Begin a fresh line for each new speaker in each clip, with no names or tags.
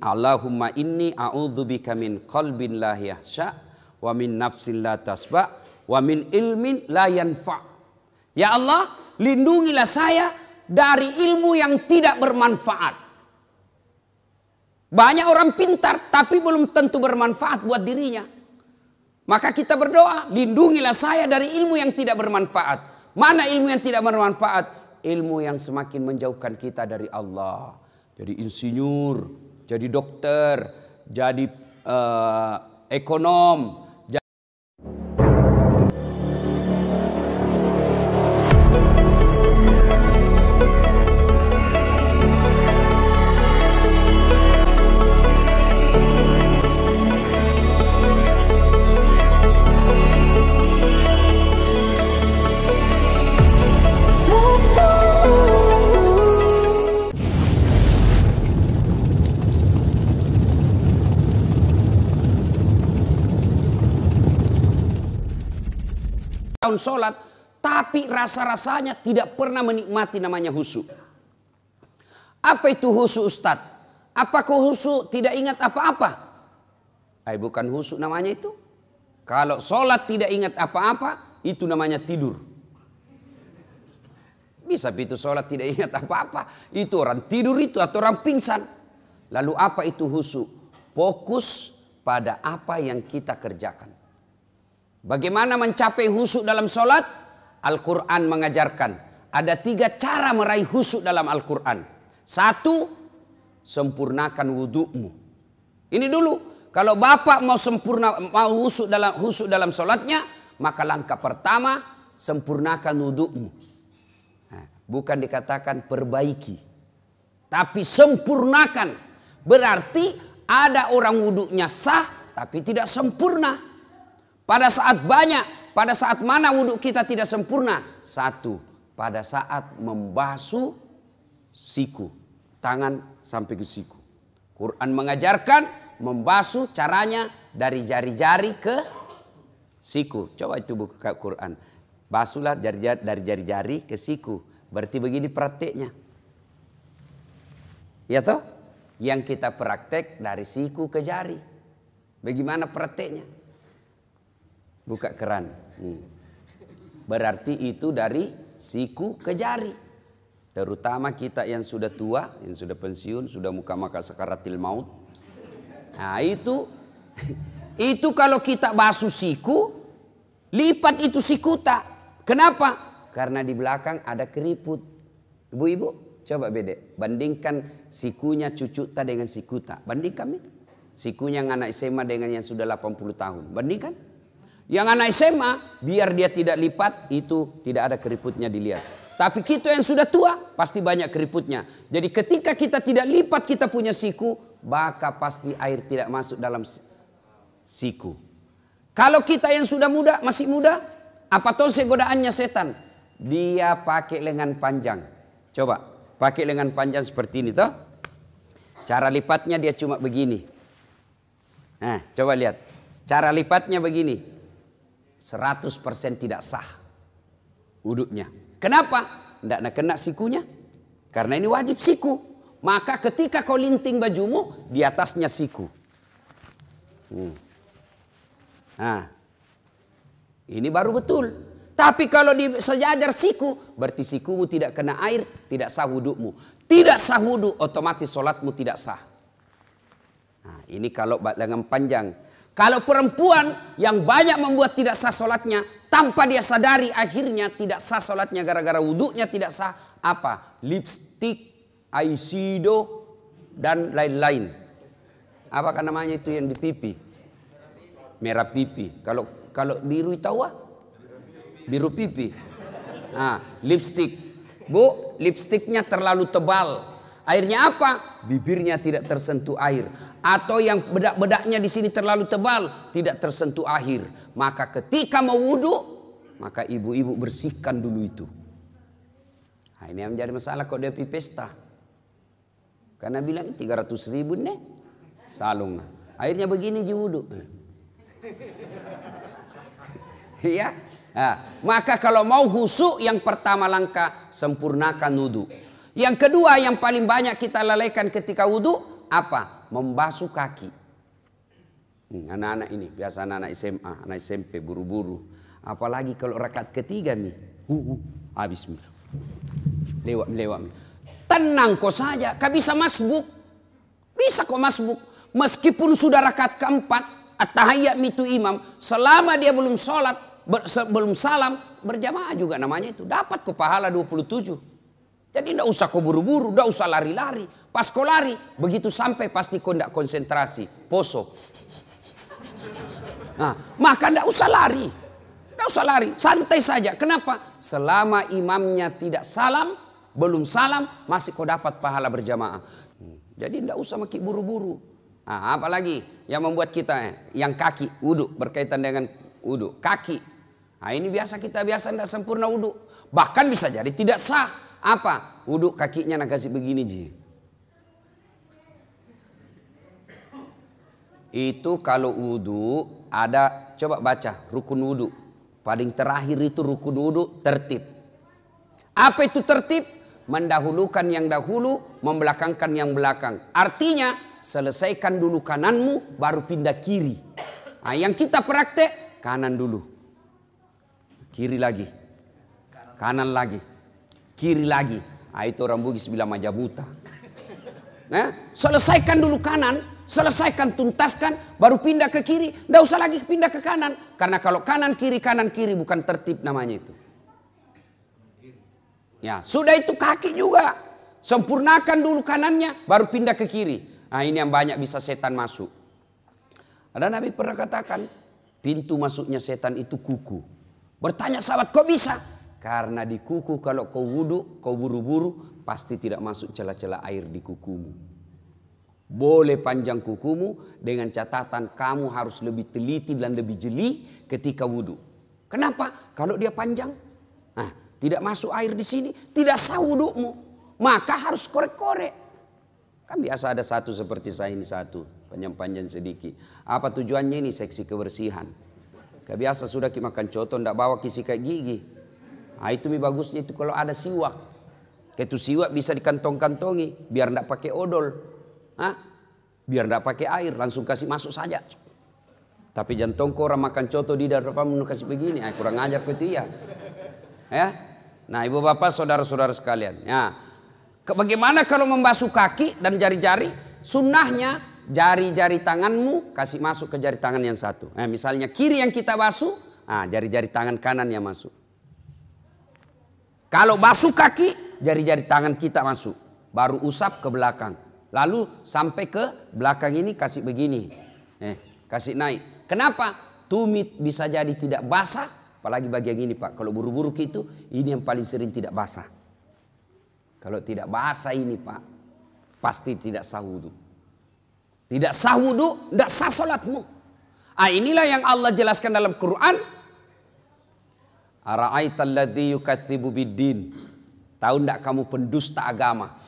Allahumma inni a'udzubika min qalbin la yahsha wa min nafsin la tasba wa min ilmin la yanfa. Ya Allah, lindungilah saya dari ilmu yang tidak bermanfaat. Banyak orang pintar tapi belum tentu bermanfaat buat dirinya. Maka kita berdoa, lindungilah saya dari ilmu yang tidak bermanfaat. Mana ilmu yang tidak bermanfaat? Ilmu yang semakin menjauhkan kita dari Allah. Jadi insinyur, jadi dokter, jadi ekonom. Tahun sholat, tapi rasa-rasanya tidak pernah menikmati namanya khusyuk. Apa itu khusyuk, Ustadz? Apakah khusyuk tidak ingat apa-apa? Bukan khusyuk namanya itu. Kalau sholat tidak ingat apa-apa, itu namanya tidur. Bisa itu sholat tidak ingat apa-apa, itu orang tidur itu atau orang pingsan. Lalu apa itu khusyuk? Fokus pada apa yang kita kerjakan. Bagaimana mencapai khusyuk dalam sholat? Al-Quran mengajarkan. Ada 3 cara meraih khusyuk dalam Al-Quran. 1, sempurnakan wudhumu. Ini dulu. Kalau bapak mau khusyuk dalam sholatnya, maka langkah pertama, sempurnakan wudhumu. Nah, bukan dikatakan perbaiki. Tapi sempurnakan. Berarti ada orang wudhunya sah, tapi tidak sempurna. Pada saat mana wudhu kita tidak sempurna? 1, pada saat membasuh siku, tangan sampai ke siku. Quran mengajarkan membasuh caranya dari jari-jari ke siku. Coba itu buka Quran. Basuhlah dari jari-jari ke siku. Berarti begini prakteknya. Ya toh? Yang kita praktek dari siku ke jari. Bagaimana prakteknya? Buka keran. Berarti itu dari siku ke jari. Terutama kita yang sudah tua, yang sudah pensiun, sudah muka-maka sakaratil maut. Nah itu kalau kita basuh siku, lipat itu siku tak. Kenapa? Karena di belakang ada keriput. Ibu-ibu, coba beda. Bandingkan sikunya cucu tak dengan siku tak. Bandingkan nih. Sikunya yang anak SMA dengan yang sudah 80 tahun. Bandingkan. Yang anak SMA, biar dia tidak lipat, itu tidak ada keriputnya dilihat. Tapi kita yang sudah tua, pasti banyak keriputnya. Jadi ketika kita tidak lipat kita punya siku, maka pasti air tidak masuk dalam siku. Kalau kita yang sudah muda, masih muda, apa tuh godaannya setan? Dia pakai lengan panjang. Coba, pakai lengan panjang seperti ini toh. Cara lipatnya dia cuma begini. Nah, coba lihat. Cara lipatnya begini. 100% tidak sah wudhunya. Kenapa? Tidak kena sikunya. Karena ini wajib siku. Maka ketika kau linting bajumu, di atasnya siku. Nah, ini baru betul. Tapi kalau sejajar siku, berarti sikumu tidak kena air, tidak sah wudhumu. Tidak sah wudhu, otomatis sholatmu tidak sah. Nah, ini kalau lengan panjang. Kalau perempuan yang banyak membuat tidak sah sholatnya, tanpa dia sadari akhirnya tidak sah sholatnya gara-gara wudhunya tidak sah. Apa? Lipstick, eyeshadow, dan lain-lain. Apa kan namanya itu yang di pipi? Merah pipi. Kalau biru tahu ah? Biru pipi. Nah, lipstick. Bu, lipsticknya terlalu tebal. Akhirnya apa? Bibirnya tidak tersentuh air. Atau yang bedak-bedaknya di sini terlalu tebal, tidak tersentuh air. Maka ketika mau wudhu, maka ibu-ibu bersihkan dulu itu. Nah, ini yang menjadi masalah kalau dia pergi pesta. Karena bilang 300.000 nih salung. Akhirnya begini ji wudhu. Ya. Nah, maka kalau mau khusyuk, yang pertama langkah sempurnakan wudhu. Yang kedua yang paling banyak kita lalaikan ketika wudhu apa? membasuh kaki. Anak-anak ini, biasa anak-anak SMA, anak SMP buru-buru. Apalagi kalau rakaat ketiga nih. Habis mi. Lewat mi. Tenang kau saja, kau bisa masbuk. Bisa kau masbuk. Meskipun sudah rakaat keempat, at-tahiyyat itu imam, selama dia belum sholat, belum salam, berjamaah juga namanya itu. Dapat kau pahala 27. Jadi tidak usah kau buru-buru, tidak usah lari-lari. Pas kau lari, begitu sampai pasti kau tidak konsentrasi. Poso. Nah, maka tidak usah lari. Tidak usah lari, santai saja. Kenapa? Selama imamnya tidak salam, belum salam, masih kau dapat pahala berjamaah. Jadi tidak usah makin buru-buru. Nah, apalagi yang membuat kita yang kaki wudhu berkaitan dengan wudhu kaki. Nah, ini kita biasa tidak sempurna wudhu. Bahkan bisa jadi tidak sah. Apa? Wudhu kakinya nak kasih begini ji. Itu kalau wudhu ada, coba baca rukun wudhu. Paling terakhir itu rukun wudhu tertib. Apa itu tertib? Mendahulukan yang dahulu, membelakangkan yang belakang. Artinya selesaikan dulu kananmu baru pindah kiri. Nah, yang kita praktek kanan dulu. Kiri lagi. Kanan lagi. Kiri lagi. Nah, itu orang Bugis bilang majabuta. Nah, selesaikan dulu kanan, selesaikan tuntaskan, baru pindah ke kiri. Tidak usah lagi pindah ke kanan. Karena kalau kanan kiri bukan tertib namanya itu. Ya, sudah itu kaki juga. Sempurnakan dulu kanannya, baru pindah ke kiri. Nah, ini yang banyak bisa setan masuk. Ada Nabi pernah katakan, pintu masuknya setan itu kuku. Bertanya sahabat, kok bisa? Karena di kuku kalau kau wudhu, kau buru-buru, pasti tidak masuk celah-celah air di kukumu. Boleh panjang kukumu, dengan catatan kamu harus lebih teliti dan lebih jeli ketika wudhu. Kenapa? Kalau dia panjang, nah, tidak masuk air di sini, tidak sah wudhumu. Maka harus korek-korek. Kan biasa ada satu seperti saya ini satu, panjang-panjang sedikit. Apa tujuannya ini? Seksi kebersihan. Kebiasa sudah makan coto, tidak bawa sikat gigi. Nah, itu bagusnya itu kalau ada siwak. Itu siwak bisa dikantong-kantongi, biar tidak pakai odol. Hah? Biar tidak pakai air, langsung kasih masuk saja. Tapi jantung orang makan coto di depan kasih begini, kurang ajar itu ya. Ya. Nah, ibu bapak, saudara-saudara sekalian. Ya. Bagaimana kalau membasuh kaki dan jari-jari? Sunnahnya jari-jari tanganmu kasih masuk ke jari tangan yang satu. Nah, misalnya kiri yang kita basuh, nah, jari-jari tangan kanan yang masuk. Kalau basuh kaki, jari-jari tangan kita masuk. Baru usap ke belakang. Lalu sampai ke belakang ini kasih begini. Kasih naik. Kenapa? Tumit bisa jadi tidak basah. Apalagi bagian ini Pak, kalau buru-buru gitu, ini yang paling sering tidak basah. Kalau tidak basah ini Pak, pasti tidak sah wudhu. Tidak sah wudhu, tidak sah sholatmu. Inilah yang Allah jelaskan dalam Quran. Ara'aital ladzi yukatsibu biddin. Tahu tidak kamu pendusta agama?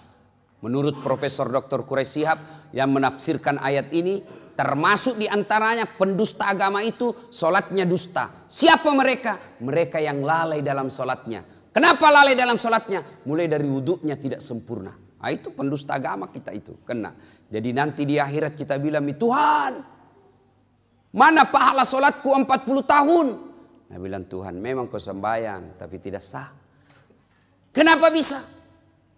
Menurut Profesor Dr. Quraish Shihab yang menafsirkan ayat ini, termasuk diantaranya pendusta agama itu sholatnya dusta. Siapa mereka? Mereka yang lalai dalam sholatnya. Kenapa lalai dalam sholatnya? Mulai dari wudhunya tidak sempurna. Nah, itu pendusta agama kita itu kena. Jadi nanti di akhirat kita bilang, Tuhan, mana pahala sholatku 40 tahun? Nah, bilang Tuhan, memang kau sembahyang tapi tidak sah. Kenapa bisa?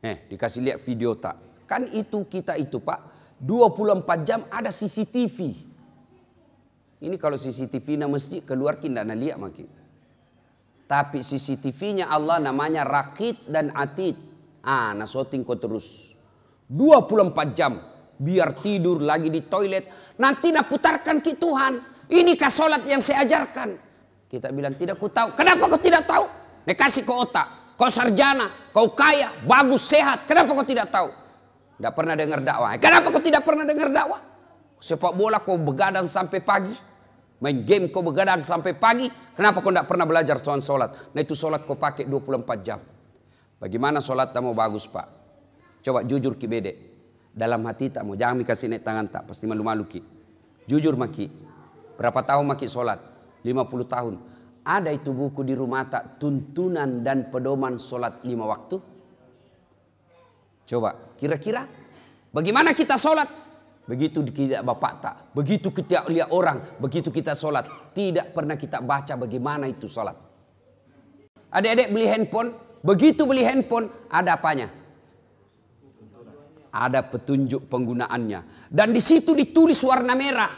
Dikasih lihat video tak? Kan itu kita itu Pak. 24 jam ada CCTV. Ini kalau CCTV na masjid keluar kita nak lihat makin. Tapi CCTV-nya Allah namanya Raqib dan Atid. Nah shooting kau terus. 24 jam. Biar tidur lagi di toilet. Nanti nak putarkan ke Tuhan. Inikah sholat yang saya ajarkan? Kita bilang tidak ku tahu. Kenapa kau tidak tahu? Nek kasih kau otak. Kau sarjana. Kau kaya. Bagus, sehat. Kenapa kau tidak tahu? Tidak pernah dengar dakwah. Kenapa kau tidak pernah dengar dakwah? Sepak bola kau begadang sampai pagi. Main game kau begadang sampai pagi. Kenapa kau tidak pernah belajar soal sholat? Nah itu sholat kau pakai 24 jam. Bagaimana sholat kamu bagus Pak? Coba jujur ki bede. Dalam hati tak mau. Jangan kasih naik tangan tak. Pasti malu-malu ki. Jujur maki. Berapa tahun maki sholat? 50 tahun. Ada itu buku di rumah tak. Tuntunan dan pedoman sholat 5 waktu. Coba kira-kira bagaimana kita sholat? begitu tidak bapak tak, begitu kita lihat orang, begitu kita sholat, tidak pernah kita baca bagaimana itu sholat. Adik-adik beli handphone, begitu beli handphone, ada apanya? Ada petunjuk penggunaannya. Dan di situ ditulis warna merah.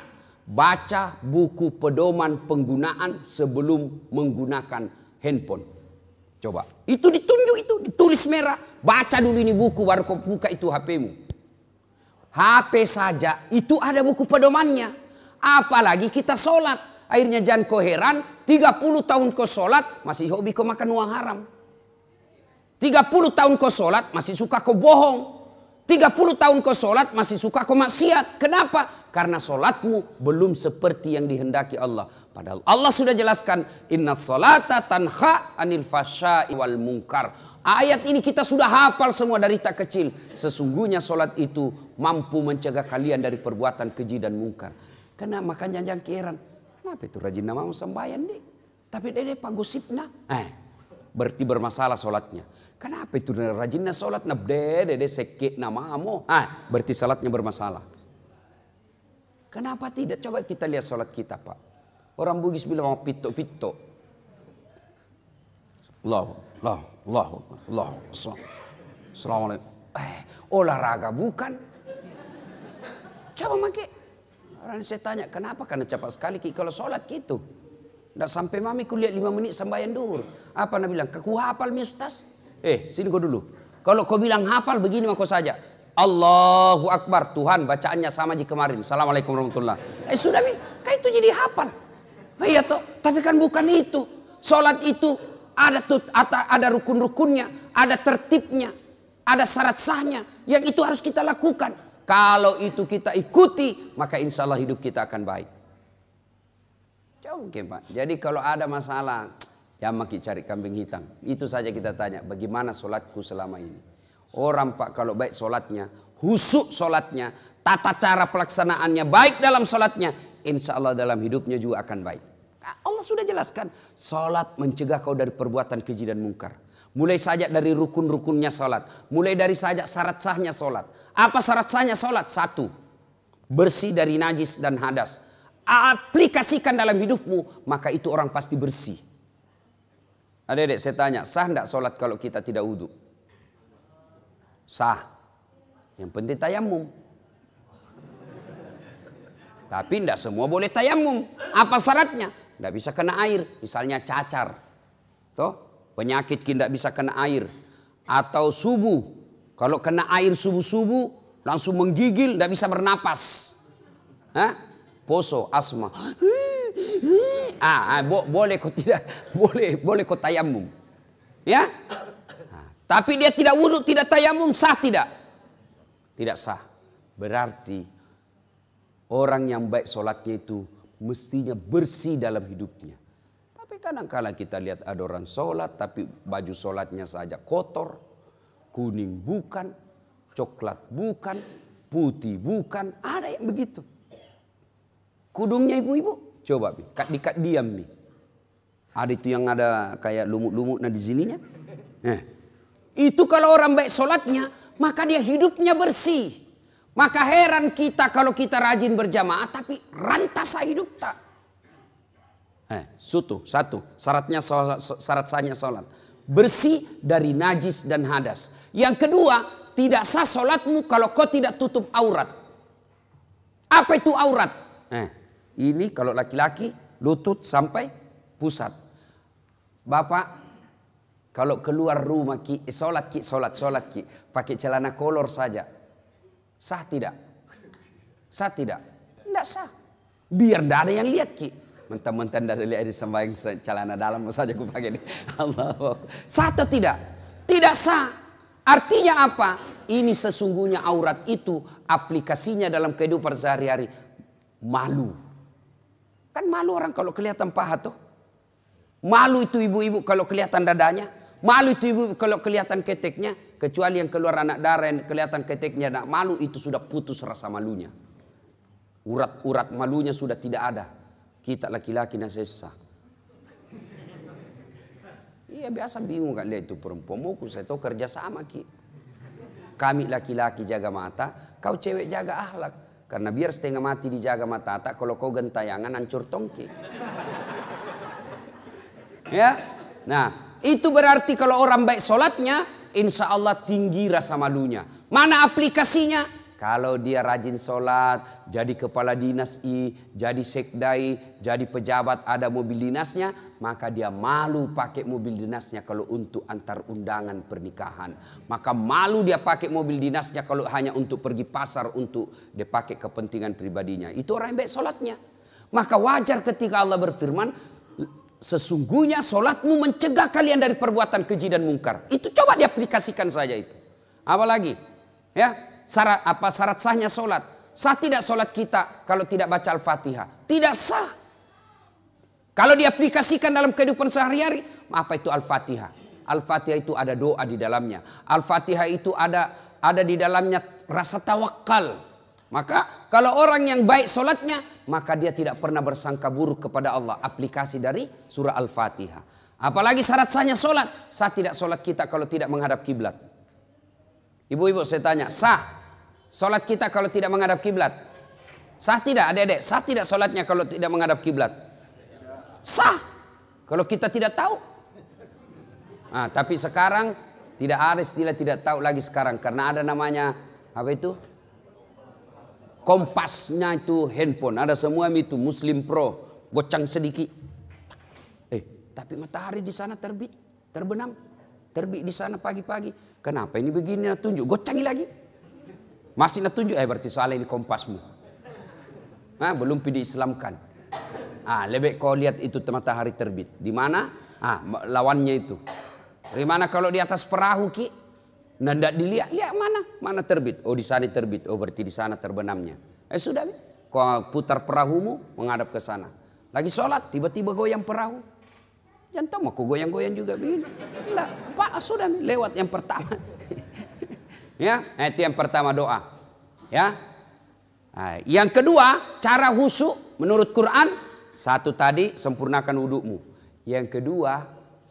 Baca buku pedoman penggunaan sebelum menggunakan handphone. Coba. Itu ditunjuk, itu ditulis merah. Baca dulu ini buku, baru kau buka itu HP-mu. HP saja itu ada buku pedomannya. Apalagi kita sholat. Akhirnya jangan kau heran, 30 tahun kau sholat, masih hobi kau makan uang haram. 30 tahun kau sholat, masih suka kau bohong. 30 tahun kau sholat, masih suka kau maksiat. Kenapa? Karena sholatmu belum seperti yang dihendaki Allah. Padahal Allah sudah jelaskan, inna sholata tanha anil fasya'i wal munkar. Ayat ini kita sudah hafal semua dari tak kecil. Sesungguhnya sholat itu mampu mencegah kalian dari perbuatan keji dan mungkar. Karena makanya jangan keheran. Kenapa itu rajin namamu sembahyang deh? Tapi dede pak gosipna. Berarti bermasalah sholatnya. Kenapa itu rajinnya sholat? Nah dede sekit namamu. Berarti sholatnya bermasalah. Kenapa tidak? Coba kita lihat sholat kita pak. Orang Bugis bilang mau pito-pito. Allah. Assalamualaikum. Olahraga bukan? Coba make. Orang saya tanya, kenapa? Karena cepat sekali kalau sholat gitu. Nggak sampai mami kulihat 5 menit sembahyang duhur. Apa nak bilang? Aku hafal mi ustaz. Sini kau dulu. Kalau kau bilang hafal begini mah kau saja. Allahu Akbar. Tuhan bacaannya sama di kemarin. Assalamualaikum warahmatullahi. Sudah mi. Kan itu jadi hafal. Iya toh. Tapi kan bukan itu. Sholat itu ada rukun-rukunnya. Ada tertibnya. Ada syarat sahnya. Yang itu harus kita lakukan. Kalau itu kita ikuti, maka insya Allah hidup kita akan baik. Oke Pak. Jadi kalau ada masalah, jangan cari kambing hitam. Itu saja kita tanya, bagaimana sholatku selama ini. Orang Pak kalau baik sholatnya, husuk sholatnya, tata cara pelaksanaannya baik dalam sholatnya, insya Allah dalam hidupnya juga akan baik. Allah sudah jelaskan, sholat mencegah kau dari perbuatan keji dan mungkar. Mulai saja dari rukun-rukunnya sholat. Mulai dari saja syarat sahnya sholat. Apa syarat sahnya sholat? 1. Bersih dari najis dan hadas. Aplikasikan dalam hidupmu, maka itu orang pasti bersih. Adik-adik saya tanya, sah tidak sholat kalau kita tidak wudhu? Sah. Yang penting tayamum. Tapi tidak semua boleh tayamum. Apa syaratnya? Tidak bisa kena air. Misalnya cacar. Toh? Penyakit tidak bisa kena air. Atau subuh. Kalau kena air subuh-subuh langsung menggigil, tidak bisa bernapas. Poso, asma. Boleh kok tidak, boleh kok tayamum. Ya? Tapi dia tidak wudhu, tidak tayamum, sah tidak? Tidak sah. Berarti orang yang baik sholatnya itu mestinya bersih dalam hidupnya. Tapi kadang-kadang kita lihat ada orang sholat tapi baju sholatnya saja kotor. Kuning bukan, coklat bukan, putih bukan, ada yang begitu. Kudungnya ibu-ibu, coba dikat diam nih. Ada itu yang ada kayak lumut-lumut di sininya. Itu kalau orang baik sholatnya, maka dia hidupnya bersih. Maka heran kita kalau kita rajin berjamaah, tapi rantasa hidup tak. Satu, syarat sahnya sholat. Bersih dari najis dan hadas. Yang kedua, tidak sah sholatmu kalau kau tidak tutup aurat. Apa itu aurat? Ini kalau laki-laki lutut sampai pusat. Bapak, kalau keluar rumah sholat pakai celana kolor saja. Sah tidak? Sah tidak? Tidak sah. Biar tidak ada yang lihat mentang-mentang dari lihat sembahyang celana dalam saja aku pakai ini. Allah. Sah atau tidak? Tidak sah. Artinya apa? Ini sesungguhnya aurat itu aplikasinya dalam kehidupan sehari-hari. Malu. Kan malu orang kalau kelihatan paha tuh. Malu itu ibu-ibu kalau kelihatan dadanya. Malu itu ibu kalau kelihatan keteknya. Kecuali yang keluar anak darah yang kelihatan keteknya. Nah, malu itu sudah putus rasa malunya. Urat-urat malunya sudah tidak ada. Kita laki-laki nasesa. Iya biasa bingung kan lihat itu perempuan. Mau saya tahu kerja sama Kami laki-laki jaga mata, kau cewek jaga akhlak. Karena biar setengah mati dijaga mata tak, kalau kau gentayangan hancur tongki. Ya, nah itu berarti kalau orang baik sholatnya, insya Allah tinggi rasa malunya. Mana aplikasinya? Kalau dia rajin sholat, jadi kepala dinas jadi sekdai, jadi pejabat ada mobil dinasnya, maka dia malu pakai mobil dinasnya kalau untuk antar undangan pernikahan. Maka malu dia pakai mobil dinasnya kalau hanya untuk pergi pasar, untuk dia pakai kepentingan pribadinya. Itu orang yang baik sholatnya. Maka wajar ketika Allah berfirman, sesungguhnya sholatmu mencegah kalian dari perbuatan keji dan mungkar. Itu coba diaplikasikan saja itu. Apalagi, ya. Syarat sahnya sholat? Sah tidak sholat kita kalau tidak baca Al-Fatihah? Tidak sah. Kalau diaplikasikan dalam kehidupan sehari-hari, apa itu Al-Fatihah? Al-Fatihah itu ada doa di dalamnya. Al-Fatihah itu ada di dalamnya rasa tawakal. Maka kalau orang yang baik sholatnya, maka dia tidak pernah bersangka buruk kepada Allah. Aplikasi dari surah Al-Fatihah. Apalagi syarat sahnya sholat? Sah tidak sholat kita kalau tidak menghadap kiblat? Ibu-ibu saya tanya, sah sholat kita kalau tidak menghadap kiblat? Sah tidak adik-adik? Sah tidak sholatnya kalau tidak menghadap kiblat? Sah. Kalau kita tidak tahu. Nah, tapi sekarang tidak ada istilah tidak tahu lagi sekarang. Karena ada namanya, apa itu? Kompasnya itu handphone. Ada semua itu, Muslim Pro. Gocang sedikit. Tapi matahari di sana terbit, terbenam. Terbit di sana pagi-pagi. Kenapa ini begini nak tunjuk? Gocangi lagi. Masih nak tunjuk. Berarti soalnya ini kompasmu. Belum diislamkan. Lebih kau lihat itu matahari terbit. Di mana? Lawannya itu. Di mana kalau di atas perahu ki? Ndak dilihat. Lihat mana? Mana terbit? Oh di sana terbit. Oh berarti di sana terbenamnya. Sudah. Kau putar perahumu menghadap ke sana. Lagi sholat tiba-tiba goyang perahu. Jangan tahu aku goyang-goyang juga begini. Enggak, Pak sudah lewat yang pertama. Ya, itu yang pertama doa. Ya. Yang kedua, cara khusyuk menurut Quran, satu tadi sempurnakan wudukmu. Yang kedua,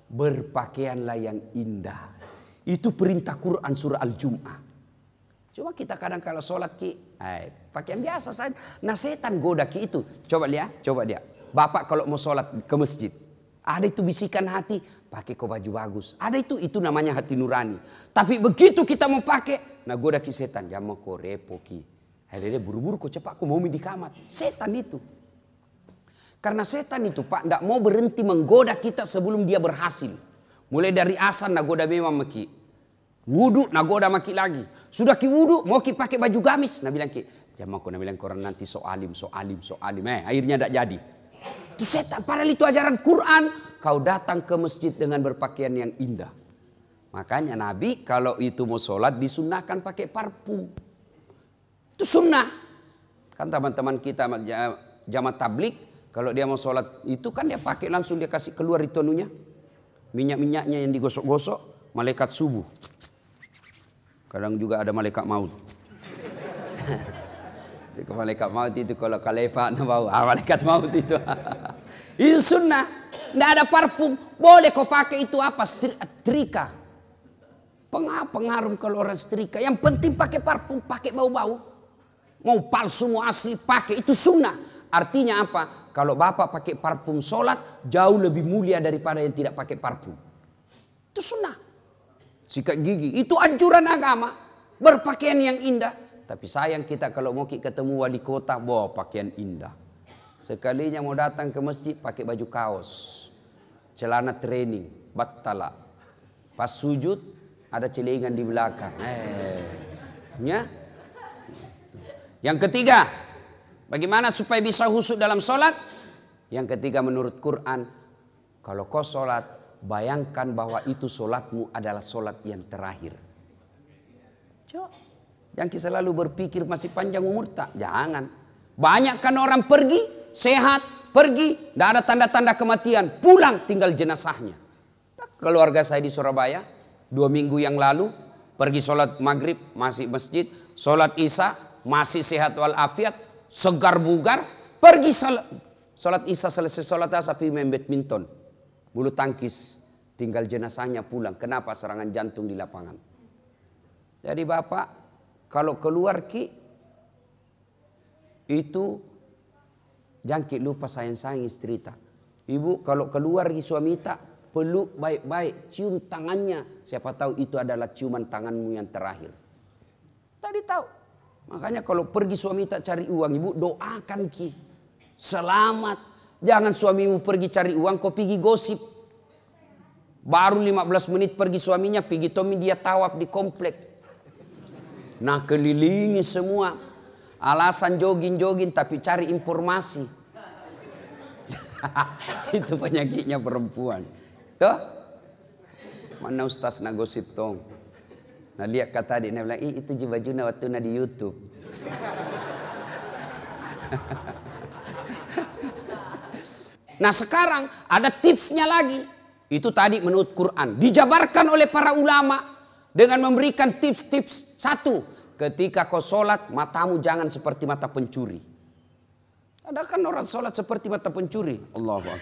berpakaianlah yang indah. Itu perintah Quran surah Al-Jum'ah. Cuma kita kadang kalau sholat ki, pakaian biasa saja. Nah setan goda ki itu. Coba lihat. Bapak kalau mau sholat ke masjid. Ada itu bisikan hati, pakai kau baju bagus. Ada itu namanya hati nurani. Tapi begitu kita mau pakai, nah goda ki setan. Jangan mau kau repo ki. Akhirnya buru-buru kau cepat, kau mau di kamar. Setan itu. Karena setan itu Pak, tidak mau berhenti menggoda kita sebelum dia berhasil. Mulai dari asan, nah goda memang maki. Wudu, nah goda maki lagi. Sudah ki wudu, mau ki pakai baju gamis. Nah bilang ki, jangan mau kau bilang koran nanti so alim. Akhirnya tidak jadi. Itu setan, padahal itu ajaran Quran. Kau datang ke masjid dengan berpakaian yang indah. Makanya Nabi kalau itu mau sholat disunnahkan pakai parfum. Itu sunnah. Kan teman-teman kita jamaah tablik, kalau dia mau sholat itu kan dia pakai langsung, dia kasih keluar itu anunya. Minyak-minyaknya yang digosok-gosok, malaikat subuh. Kadang juga ada malaikat maut. Malaikat maut itu kalau kalefa bau, malaikat maut itu. Itu sunnah. Tidak ada parfum. Boleh kau pakai itu apa? Setrika. Pengaruh kalau orang setrika. Yang penting pakai parfum, pakai bau-bau. Mau palsu, mau asli, pakai. Itu sunnah. Artinya apa? Kalau bapak pakai parfum sholat, jauh lebih mulia daripada yang tidak pakai parfum. Itu sunnah. Sikat gigi. Itu anjuran agama. Berpakaian yang indah. Tapi sayang kita kalau mau ketemu wali kota, bawa pakaian indah. Sekalinya mau datang ke masjid pakai baju kaos, celana training, battala. Pas sujud ada celengan di belakang. Ya. Yang ketiga, bagaimana supaya bisa khusyuk dalam sholat? Yang ketiga menurut Quran, kalau kau sholat, bayangkan bahwa itu sholatmu adalah sholat yang terakhir. Coba. Yang selalu berpikir masih panjang umur tak? Jangan. Banyak kan orang pergi, sehat, pergi, tidak ada tanda-tanda kematian. Pulang tinggal jenazahnya. Keluarga saya di Surabaya, 2 minggu yang lalu, pergi sholat maghrib, masih masjid. Sholat isya, masih sehat walafiat, segar bugar. Pergi sholat isya, selesai sholat asar, pergi main badminton. Bulu tangkis, tinggal jenazahnya pulang. Kenapa? Serangan jantung di lapangan. Jadi bapak, kalau keluar ki, Itu jangkit lupa sayang-sayang istri tak. Ibu kalau keluar di suami tak, peluk baik-baik, cium tangannya. Siapa tahu itu adalah ciuman tanganmu yang terakhir. Tadi tahu. Makanya kalau pergi suami tak cari uang, ibu doakan ki. Selamat. Jangan suamimu pergi cari uang, kau pergi gosip. Baru 15 menit pergi suaminya, pergi Tommy dia tawaf di komplek. Nah kelilingi semua. Alasan jogging-jogging tapi cari informasi. Itu penyakitnya perempuan. Tuh. Mana ustaz nak gosip tong. Nah lihat kata adik, dia bilang, itu baju waktu na di YouTube. Nah sekarang ada tipsnya lagi. Itu tadi menurut Quran. Dijabarkan oleh para ulama dengan memberikan tips-tips. Satu, ketika kau sholat matamu jangan seperti mata pencuri. Ada kan orang sholat seperti mata pencuri. Allahu Akbar.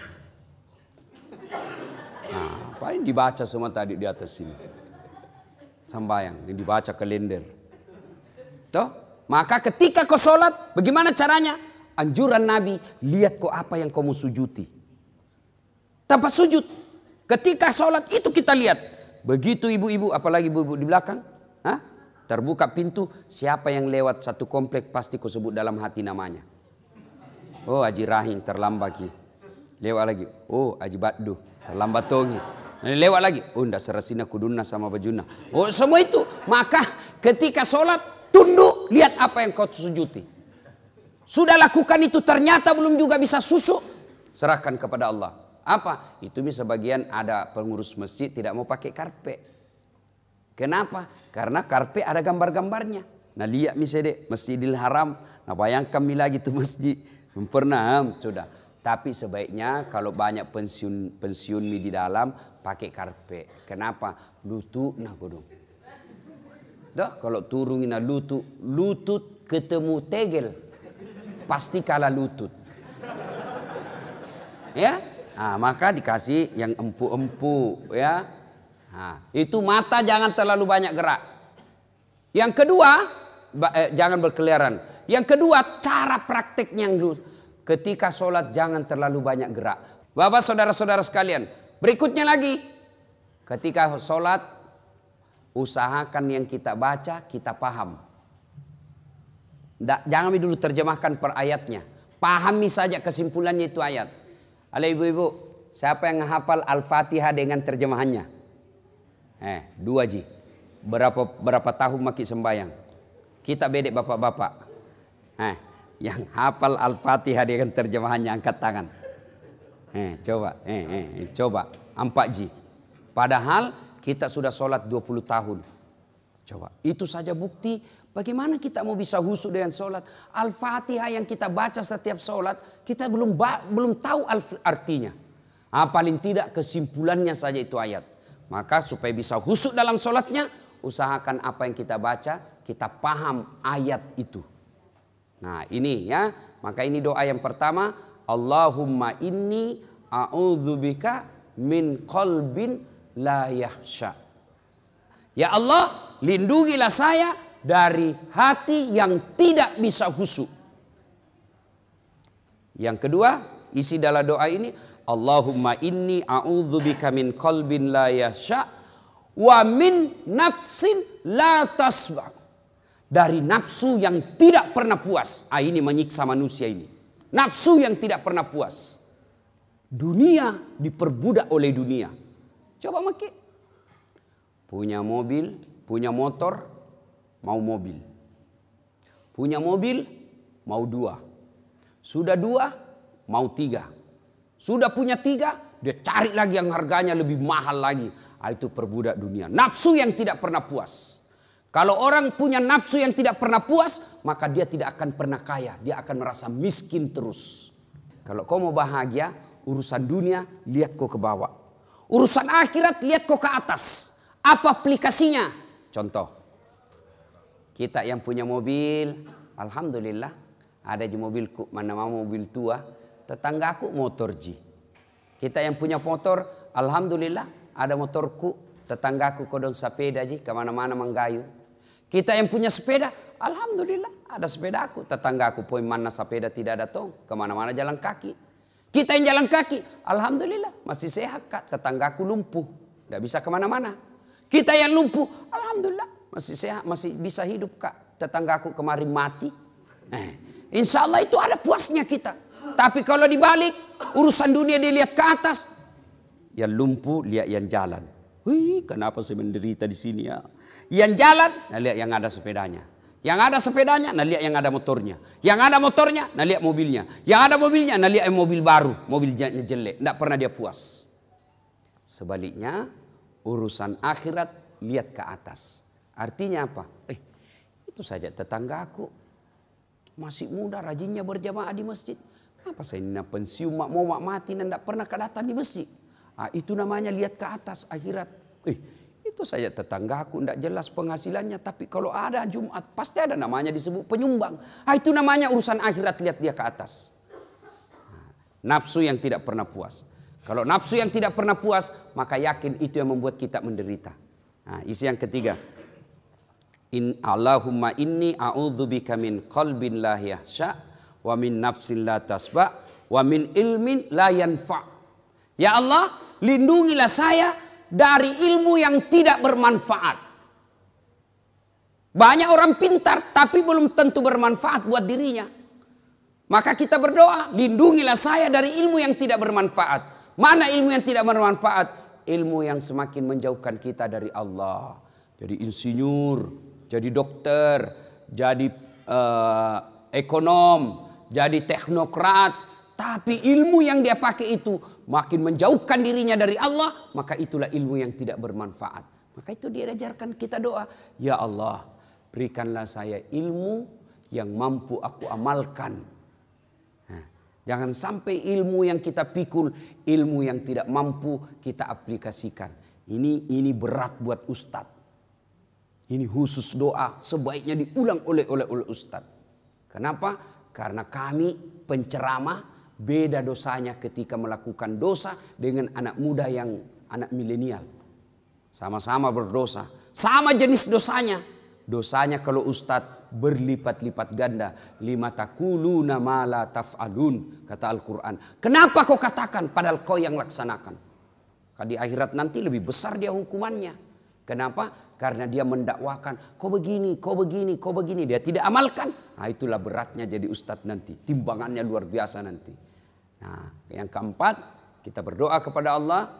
Nah, apa yang dibaca semua tadi di atas sini. Sambayang, yang dibaca kalender. Toh? Maka ketika kau sholat, bagaimana caranya? Anjuran Nabi, lihat kau apa yang kau mau sujuti. Tanpa sujud. Ketika sholat itu kita lihat. Begitu ibu-ibu, apalagi ibu-ibu di belakang. Hah? Terbuka pintu, siapa yang lewat satu komplek pasti kau sebut dalam hati namanya. Oh Haji Rahim terlambat ki. Lewat lagi. Oh Haji Baddu terlambat tongi. Lewat lagi. Oh ndak serasina kuduna sama bajuna. Oh semua itu. Maka ketika sholat tunduk lihat apa yang kau sujuti. Sudah lakukan itu ternyata belum juga bisa susuk. Serahkan kepada Allah. Apa? Itu bisa bagian ada pengurus masjid tidak mau pakai karpet. Kenapa? Karena karpet ada gambar-gambarnya. Nah lihat misalnya Masjidil Haram. Nah bayangkan lagi tuh masjid. Pernah sudah. Tapi sebaiknya kalau banyak pensiun mi di dalam pakai karpet. Kenapa? Lutut nah kodong. Dah kalau turun na lutut ketemu tegel pasti kalah lutut. Ya? Nah, maka dikasih yang empuk-empuk ya. Nah, itu mata jangan terlalu banyak gerak. Yang kedua, jangan berkeliaran. Yang kedua, cara prakteknya yang ketika sholat jangan terlalu banyak gerak. Bapak saudara-saudara sekalian, berikutnya lagi. Ketika sholat, usahakan yang kita baca, kita paham. Jangan dulu terjemahkan per ayatnya. Pahami saja kesimpulannya itu ayat. Halo ibu-ibu, siapa yang menghafal Al-Fatihah dengan terjemahannya? 2 ji. Berapa tahun maki sembayang? Kita bedek bapak-bapak. Yang hafal Al-Fatihah dengan terjemahannya angkat tangan. Coba 4 ji. Padahal kita sudah sholat 20 tahun. Coba, itu saja bukti bagaimana kita mau bisa khusyuk dengan sholat. Al-Fatihah yang kita baca setiap sholat, kita belum tahu artinya. Paling tidak kesimpulannya saja itu ayat. Maka supaya bisa khusyuk dalam sholatnya, usahakan apa yang kita baca, kita paham ayat itu. Nah ini ya, maka ini doa yang pertama. Allahumma inni a'udzubika min qalbin la yahsha. Ya Allah, lindungilah saya dari hati yang tidak bisa khusyuk. Yang kedua, isi dalam doa ini, Allahumma inni a'udzubika min qalbin la yahsha wa min nafsin la tasba. Dari nafsu yang tidak pernah puas. Ini menyiksa manusia ini. Nafsu yang tidak pernah puas. Dunia diperbudak oleh dunia. Coba maki. Punya mobil, punya motor, mau mobil. Punya mobil, mau 2. Sudah 2, mau 3. Sudah punya 3, dia cari lagi yang harganya lebih mahal lagi. Itu perbudak dunia. Nafsu yang tidak pernah puas. Kalau orang punya nafsu yang tidak pernah puas, maka dia tidak akan pernah kaya. Dia akan merasa miskin terus. Kalau kau mau bahagia, urusan dunia, lihat kau ke bawah. Urusan akhirat, lihat kau ke atas. Apa aplikasinya? Contoh. Kita yang punya mobil, alhamdulillah. Ada di mobilku, mana mau mobil tua. Tetanggaku motor ji. Kita yang punya motor, alhamdulillah. Ada motorku, tetanggaku kodong sepeda ji. Kemana-mana menggayu. Kita yang punya sepeda, Alhamdulillah ada sepeda aku. Tetanggaku poin mana sepeda tidak ada tong. Kemana-mana jalan kaki. Kita yang jalan kaki, alhamdulillah masih sehat kak. Tetanggaku lumpuh, tidak bisa kemana-mana. Kita yang lumpuh, alhamdulillah masih sehat, masih bisa hidup kak. Tetanggaku kemarin mati. Insya Allah itu ada puasnya kita. Tapi kalau dibalik, urusan dunia dilihat ke atas. Yang lumpuh lihat yang jalan. Wih, kenapa saya menderita di sini ya? Yang jalan, nah lihat yang ada sepedanya. Yang ada sepedanya, nah lihat yang ada motornya. Yang ada motornya, nah lihat mobilnya. Yang ada mobilnya, nah lihat mobil baru. Mobilnya jelek, tidak pernah dia puas. Sebaliknya, urusan akhirat lihat ke atas. Artinya apa? Itu saja tetanggaku masih muda, rajinnya berjamaah di masjid. Kenapa saya ini pensiun, mau mati dan tidak pernah datang di masjid? Itu namanya lihat ke atas akhirat. Itu saja tetanggaku tidak jelas penghasilannya, tapi kalau ada Jumat pasti ada namanya disebut penyumbang. Itu namanya urusan akhirat, lihat dia ke atas. Nafsu yang tidak pernah puas. Kalau nafsu yang tidak pernah puas, maka yakin itu yang membuat kita menderita. Isi yang ketiga. Allahumma inni a'udzubika min qalbin la yahsha wa min nafsin la tasba wa min ilmin la yanfa. Ya Allah, lindungilah saya dari ilmu yang tidak bermanfaat. Banyak orang pintar tapi belum tentu bermanfaat buat dirinya. Maka kita berdoa, lindungilah saya dari ilmu yang tidak bermanfaat. Mana ilmu yang tidak bermanfaat? Ilmu yang semakin menjauhkan kita dari Allah. Jadi insinyur, jadi dokter, jadi ekonom, jadi teknokrat. Tapi ilmu yang dia pakai itu makin menjauhkan dirinya dari Allah, maka itulah ilmu yang tidak bermanfaat. Maka itu dia ajarkan kita doa, ya Allah, berikanlah saya ilmu yang mampu aku amalkan. Jangan sampai ilmu yang kita pikul, ilmu yang tidak mampu kita aplikasikan. Ini berat buat ustadz. Ini khusus doa sebaiknya diulang oleh ustadz. Kenapa? Karena kami penceramah beda dosanya ketika melakukan dosa dengan anak muda yang anak milenial. Sama-sama berdosa. Sama jenis dosanya. Dosanya kalau ustadz berlipat-lipat ganda. Lima takuluna ma la taf'alun. Kata Al-Quran. Kenapa kau katakan padahal kau yang laksanakan? Di akhirat nanti lebih besar dia hukumannya. Kenapa? Karena dia mendakwakan. Kau begini, kau begini, kau begini. Dia tidak amalkan. Itulah beratnya jadi ustadz nanti. Timbangannya luar biasa nanti. Yang keempat, kita berdoa kepada Allah.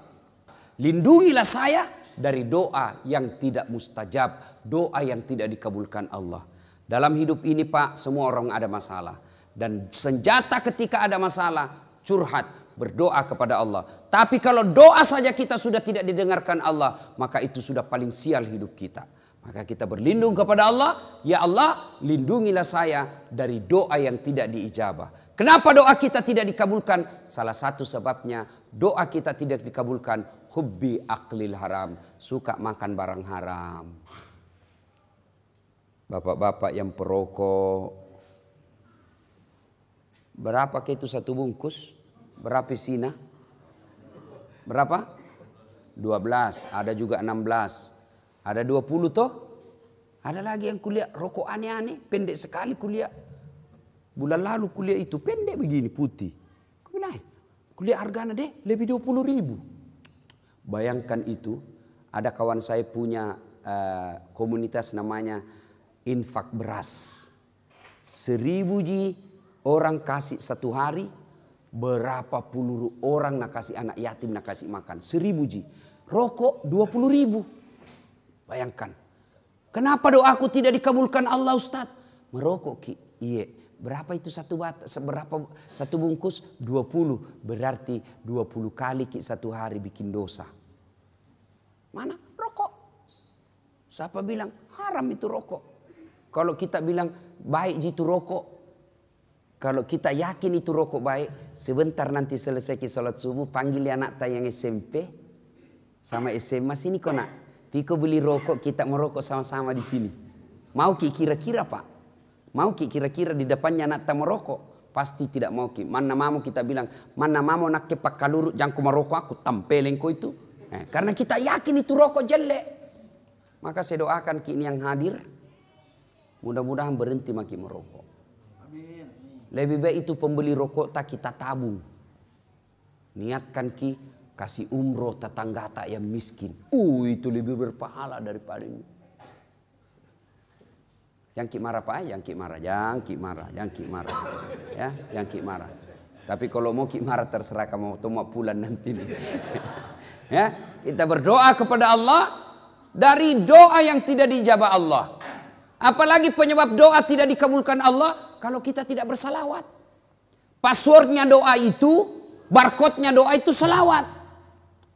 Lindungilah saya dari doa yang tidak mustajab. Doa yang tidak dikabulkan Allah. Dalam hidup ini Pak, semua orang ada masalah. Dan senjata ketika ada masalah, curhat, berdoa kepada Allah. Tapi kalau doa saja kita sudah tidak didengarkan Allah, maka itu sudah paling sial hidup kita. Maka kita berlindung kepada Allah. Ya Allah, lindungilah saya dari doa yang tidak diijabah. Kenapa doa kita tidak dikabulkan? Salah satu sebabnya doa kita tidak dikabulkan. Hubbi aklil haram. Suka makan barang haram. Bapak-bapak yang perokok. Berapa ke itu satu bungkus? Berapa sina? Berapa? 12. Ada juga 16. Ada 20 toh? Ada lagi yang kuliah rokok aneh-aneh. Pendek sekali kuliah. Bulan lalu kuliah itu pendek begini putih. Kuliah harganya deh lebih 20.000. Bayangkan itu. Ada kawan saya punya komunitas namanya infak beras. 1.000 ji orang kasih satu hari. Berapa puluh orang nak kasih anak yatim nak kasih makan. 1.000 ji. Rokok 20.000. Bayangkan. Kenapa doaku tidak dikabulkan Allah Ustaz? Merokok ki. Iya. Berapa itu satu bungkus? 20. Berarti 20 kali ki satu hari bikin dosa. Mana? Rokok. Siapa bilang haram itu rokok? Kalau kita bilang baik itu rokok. Kalau kita yakin itu rokok baik. Sebentar nanti selesai ki salat subuh. Panggil anak tayang SMP. Sama SMA sini kau nak. Tiko beli rokok kita merokok sama-sama di sini. Mau ki kira-kira Pak? Mau ki kira-kira di depannya anak tak merokok? Pasti tidak mau ki. Mana mau kita bilang, mana mau nak ke pak kaluru jangku merokok aku tampelin kau itu. Karena kita yakin itu rokok jelek. Maka saya doakan ki ini yang hadir. mudah-mudahan berhenti maki merokok. Lebih baik itu pembeli rokok tak kita tabung. Niatkan ki kasih umroh tetangga tak yang miskin. Itu lebih berpahala daripada ini. Yang ki marah Pak, yang ki marah, yang ki marah, yang ki marah. Ya, yang ki marah. Tapi kalau mau ki marah terserah kamu mau pulang nanti nih. Ya, kita berdoa kepada Allah dari doa yang tidak dijabah Allah. Apalagi penyebab doa tidak dikabulkan Allah kalau kita tidak bersalawat. Passwordnya doa itu, barcode-nya doa itu salawat.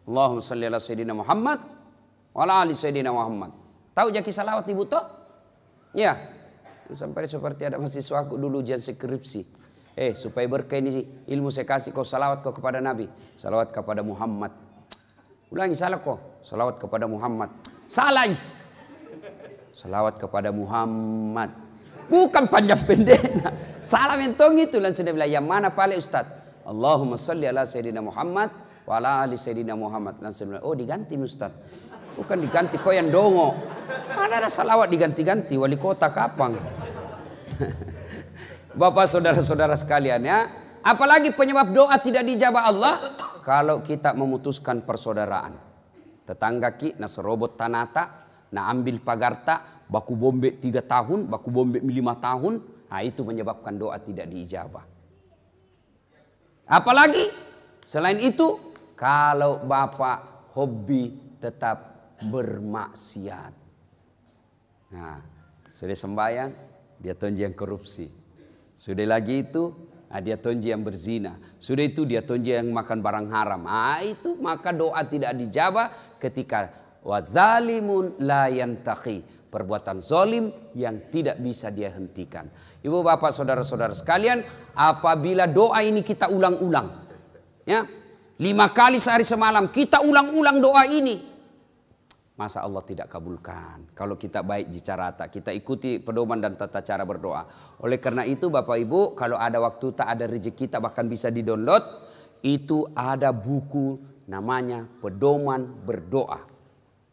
Allahumma shalli ala sayyidina Muhammad wa ala ali sayyidina Muhammad. Tahu jaki salawat Ibu toh? Ya. Sampai seperti ada mahasiswa aku dulu ujian skripsi. Supaya berkah ini ilmu saya kasih kau salawat kau kepada Nabi. Salawat kepada Muhammad. Ulangi salah kau. Salawat kepada Muhammad. Salah. Salawat kepada Muhammad. Bukan panjang pendek. Salah mentong itu. Langsung dia bilang yang mana paling Ustaz? Allahumma salli ala sayyidina Muhammad wa ala ali sayyidina Muhammad. Langsung bilang, oh diganti Ustaz. Bukan diganti kau yang dongo. Mana ada salawat diganti-ganti wali kota kapang. Bapak saudara-saudara sekalian ya. Apalagi penyebab doa tidak dijabah Allah. Kalau kita memutuskan persaudaraan. Tetangga ki na serobot tanata. Na ambil pagarta. Baku bombe 3 tahun. Baku bombe 5 tahun. Nah itu menyebabkan doa tidak diijabah. Apalagi selain itu. Kalau bapak hobi tetap bermaksiat. Nah, sudah sembahyang, dia tonji yang korupsi. Sudah lagi itu, dia tonji yang berzina. Sudah itu dia tonji yang makan barang haram. Itu maka doa tidak dijabah ketika wazalimun la yantaqi. Perbuatan zalim yang tidak bisa dia hentikan. Ibu bapak saudara-saudara sekalian, apabila doa ini kita ulang-ulang. Ya, 5 kali sehari semalam kita ulang-ulang doa ini. Masa Allah tidak kabulkan. Kalau kita baik bicara tak, kita ikuti pedoman dan tata cara berdoa. Oleh karena itu Bapak Ibu, kalau ada waktu tak ada rezeki kita bahkan bisa di-download. Itu ada buku namanya Pedoman Berdoa.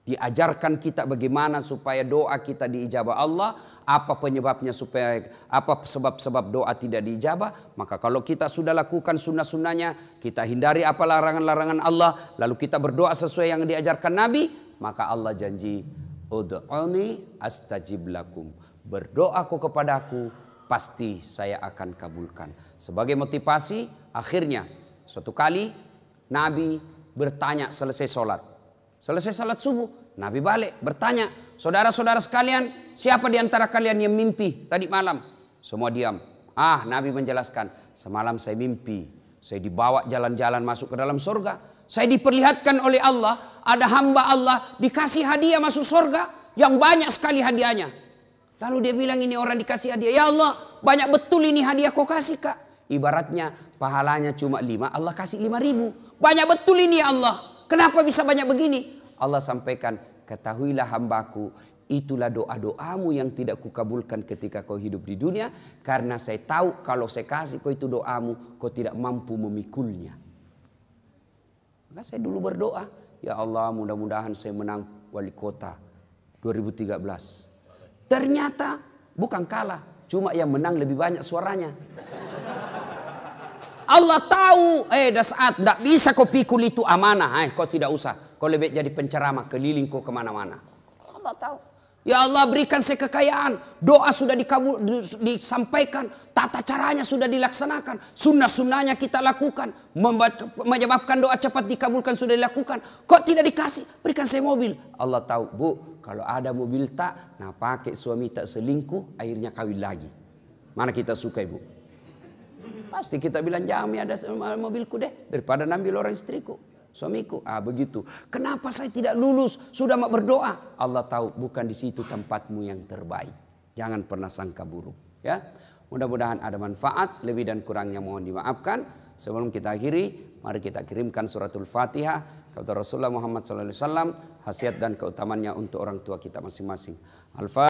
Diajarkan kita bagaimana supaya doa kita diijabah Allah. Apa penyebabnya supaya, apa sebab-sebab doa tidak diijabah. Maka kalau kita sudah lakukan sunnah-sunnahnya, kita hindari apa larangan-larangan Allah. Lalu kita berdoa sesuai yang diajarkan Nabi. Maka Allah janji, ud'uni astajib lakum. Berdoaku kepadaku, pasti saya akan kabulkan. Sebagai motivasi, akhirnya suatu kali Nabi bertanya selesai sholat. Selesai sholat subuh, Nabi balik bertanya, saudara-saudara sekalian, siapa di antara kalian yang mimpi tadi malam? Semua diam. Nabi menjelaskan, semalam saya mimpi, saya dibawa jalan-jalan masuk ke dalam surga. Saya diperlihatkan oleh Allah, ada hamba Allah dikasih hadiah masuk surga yang banyak sekali hadiahnya. Lalu dia bilang ini orang dikasih hadiah, ya Allah banyak betul ini hadiah kau kasih Kak. Ibaratnya pahalanya cuma 5, Allah kasih 5.000. Banyak betul ini ya Allah. Kenapa bisa banyak begini? Allah sampaikan, ketahuilah hambaku, itulah doa-doamu yang tidak kukabulkan ketika kau hidup di dunia. Karena saya tahu kalau saya kasih kau itu doamu, kau tidak mampu memikulnya. Maka saya dulu berdoa, ya Allah mudah-mudahan saya menang wali kota 2013. Ternyata bukan kalah, cuma yang menang lebih banyak suaranya. Allah tahu, dah saat tidak bisa kau pikul itu amanah, kau tidak usah. Kau lebih jadi penceramah, keliling kau kemana-mana. Allah tahu. Ya Allah berikan saya kekayaan. Doa sudah disampaikan. Tata caranya sudah dilaksanakan. Sunnah-sunnahnya kita lakukan. Menyebabkan doa cepat dikabulkan sudah dilakukan. Kok tidak dikasih? Berikan saya mobil. Allah tahu, Bu, kalau ada mobil tak, nah pakai suami tak selingkuh, akhirnya kawin lagi. Mana kita suka Ibu? Pasti kita bilang jami ada mobilku deh. Daripada nambil orang istriku. Suamiku, begitu. Kenapa saya tidak lulus? Sudah mau berdoa. Allah tahu bukan di situ tempatmu yang terbaik. Jangan pernah sangka buruk. Ya, mudah-mudahan ada manfaat. Lebih dan kurangnya mohon dimaafkan. Sebelum kita akhiri, mari kita kirimkan suratul Fatihah kepada Rasulullah Muhammad SAW. Khasiat dan keutamannya untuk orang tua kita masing-masing. Al-Fatihah.